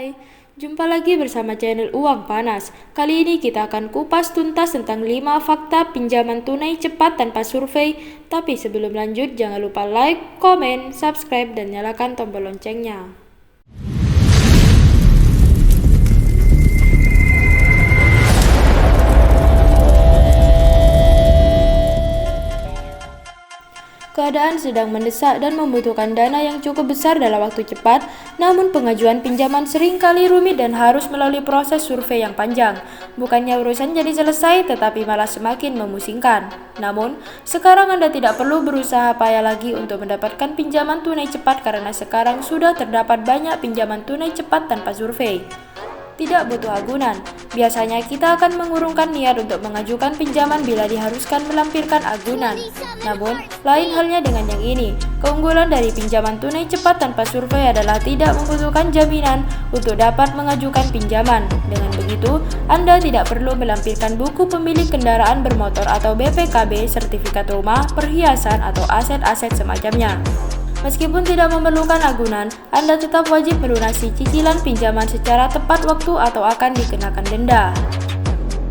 Hai, jumpa lagi bersama channel Uang Panas. Kali ini kita akan kupas tuntas tentang 5 fakta pinjaman tunai cepat tanpa survei. Tapi sebelum lanjut, jangan lupa like, komen, subscribe, dan nyalakan tombol loncengnya. Keadaan sedang mendesak dan membutuhkan dana yang cukup besar dalam waktu cepat, namun pengajuan pinjaman seringkali rumit dan harus melalui proses survei yang panjang. Bukannya urusan jadi selesai, tetapi malah semakin memusingkan. Namun, sekarang Anda tidak perlu berusaha payah lagi untuk mendapatkan pinjaman tunai cepat karena sekarang sudah terdapat banyak pinjaman tunai cepat tanpa survei. Tidak butuh agunan. Biasanya kita akan mengurungkan niat untuk mengajukan pinjaman bila diharuskan melampirkan agunan. Namun, lain halnya dengan yang ini. Keunggulan dari pinjaman tunai cepat tanpa survei adalah tidak membutuhkan jaminan untuk dapat mengajukan pinjaman. Dengan begitu, Anda tidak perlu melampirkan buku pemilik kendaraan bermotor atau BPKB, sertifikat rumah, perhiasan, atau aset-aset semacamnya. Meskipun tidak memerlukan agunan, Anda tetap wajib melunasi cicilan pinjaman secara tepat waktu atau akan dikenakan denda.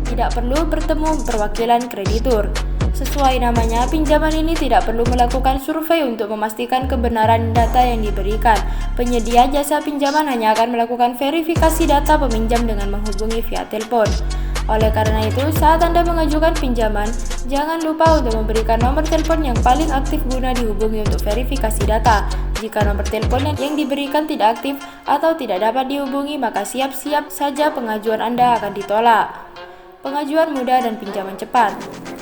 Tidak perlu bertemu perwakilan kreditur. Sesuai namanya, pinjaman ini tidak perlu melakukan survei untuk memastikan kebenaran data yang diberikan. Penyedia jasa pinjaman hanya akan melakukan verifikasi data peminjam dengan menghubungi via telepon. Oleh karena itu, saat Anda mengajukan pinjaman, jangan lupa untuk memberikan nomor telepon yang paling aktif guna dihubungi untuk verifikasi data. Jika nomor telepon yang diberikan tidak aktif atau tidak dapat dihubungi, maka siap-siap saja pengajuan Anda akan ditolak. Pengajuan mudah dan pinjaman cepat.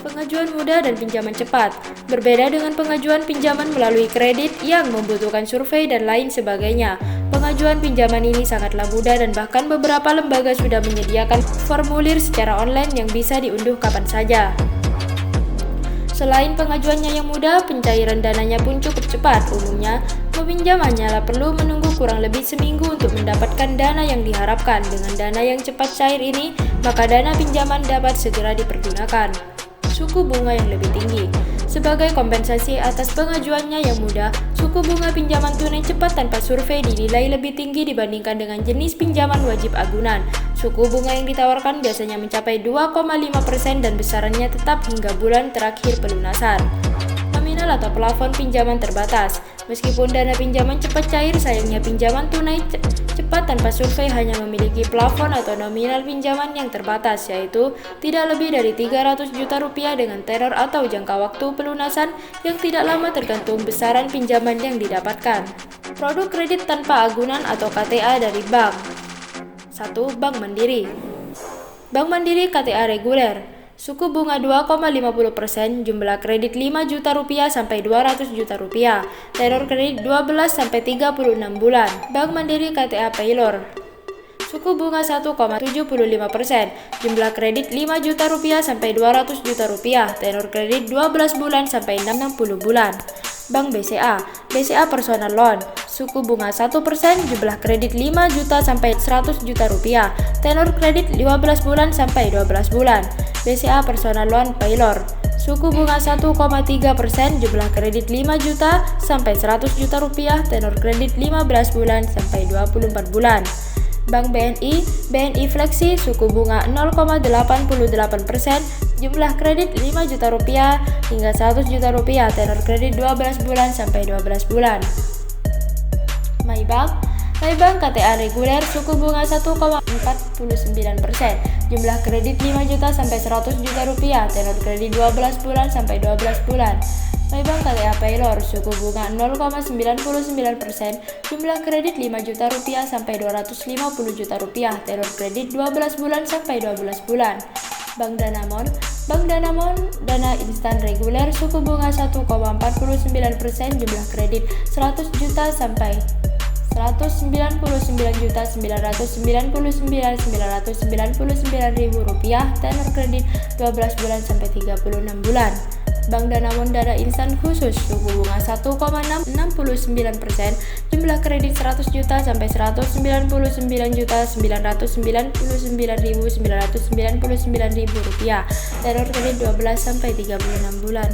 Pengajuan mudah dan pinjaman cepat berbeda dengan pengajuan pinjaman melalui kredit yang membutuhkan survei dan lain sebagainya. Pengajuan pinjaman ini sangatlah mudah dan bahkan beberapa lembaga sudah menyediakan formulir secara online yang bisa diunduh kapan saja. Selain pengajuannya yang mudah, pencairan dananya pun cukup cepat. Umumnya, peminjam hanyalah perlu menunggu kurang lebih seminggu untuk mendapatkan dana yang diharapkan. Dengan dana yang cepat cair ini, maka dana pinjaman dapat segera dipergunakan. Suku bunga yang lebih tinggi. Sebagai kompensasi atas pengajuannya yang mudah, suku bunga pinjaman tunai cepat tanpa survei dinilai lebih tinggi dibandingkan dengan jenis pinjaman wajib agunan. Suku bunga yang ditawarkan biasanya mencapai 2,5% dan besarannya tetap hingga bulan terakhir pelunasan. Nominal atau plafon pinjaman terbatas. Meskipun dana pinjaman cepat cair, sayangnya pinjaman tunai cepat tanpa survei hanya memiliki plafon atau nominal pinjaman yang terbatas, yaitu tidak lebih dari 300 juta rupiah dengan tenor atau jangka waktu pelunasan yang tidak lama tergantung besaran pinjaman yang didapatkan. Produk kredit tanpa agunan atau KTA dari bank. 1. Bank Mandiri. Bank Mandiri KTA reguler. Suku bunga 2,50%, jumlah kredit 5 juta rupiah sampai 200 juta rupiah. Tenor kredit 12 sampai 36 bulan. Bank Mandiri KTA Paylor. Suku bunga 1,75%, jumlah kredit 5 juta rupiah sampai 200 juta rupiah. Tenor kredit 12 bulan sampai 60 bulan. Bank BCA. BCA Personal Loan. Suku bunga 1%, jumlah kredit 5 juta sampai 100 juta rupiah. Tenor kredit 15 bulan sampai 12 bulan. BCA Personal Loan Paylor. Suku bunga 1,3%, jumlah kredit 5 juta sampai 100 juta rupiah. Tenor kredit 15 bulan sampai 24 bulan. Bank BNI. BNI Fleksi. Suku bunga 0,88%, jumlah kredit 5 juta rupiah hingga 100 juta rupiah. Tenor kredit 12 bulan sampai 12 bulan. Maybank. Maybank KTA reguler. Suku bunga 1,49%, jumlah kredit 5 juta sampai 100 juta rupiah. Tenor kredit 12 bulan sampai 12 bulan. Maybank KTA Paylor. Suku bunga 0,99%, jumlah kredit 5 juta rupiah sampai 250 juta rupiah. Tenor kredit 12 bulan sampai 12 bulan. Bank Danamon. Bank Danamon dana instan reguler. Suku bunga 1,49%, jumlah kredit 100 juta sampai 199.999.999 rupiah. Tenor kredit 12 bulan sampai 36 bulan. Bank Danamon dana instan khusus. Suku bunga 1,69%, jumlah kredit 100 juta sampai 199.999.999 rupiah. Tenor kredit 12 sampai 36 bulan.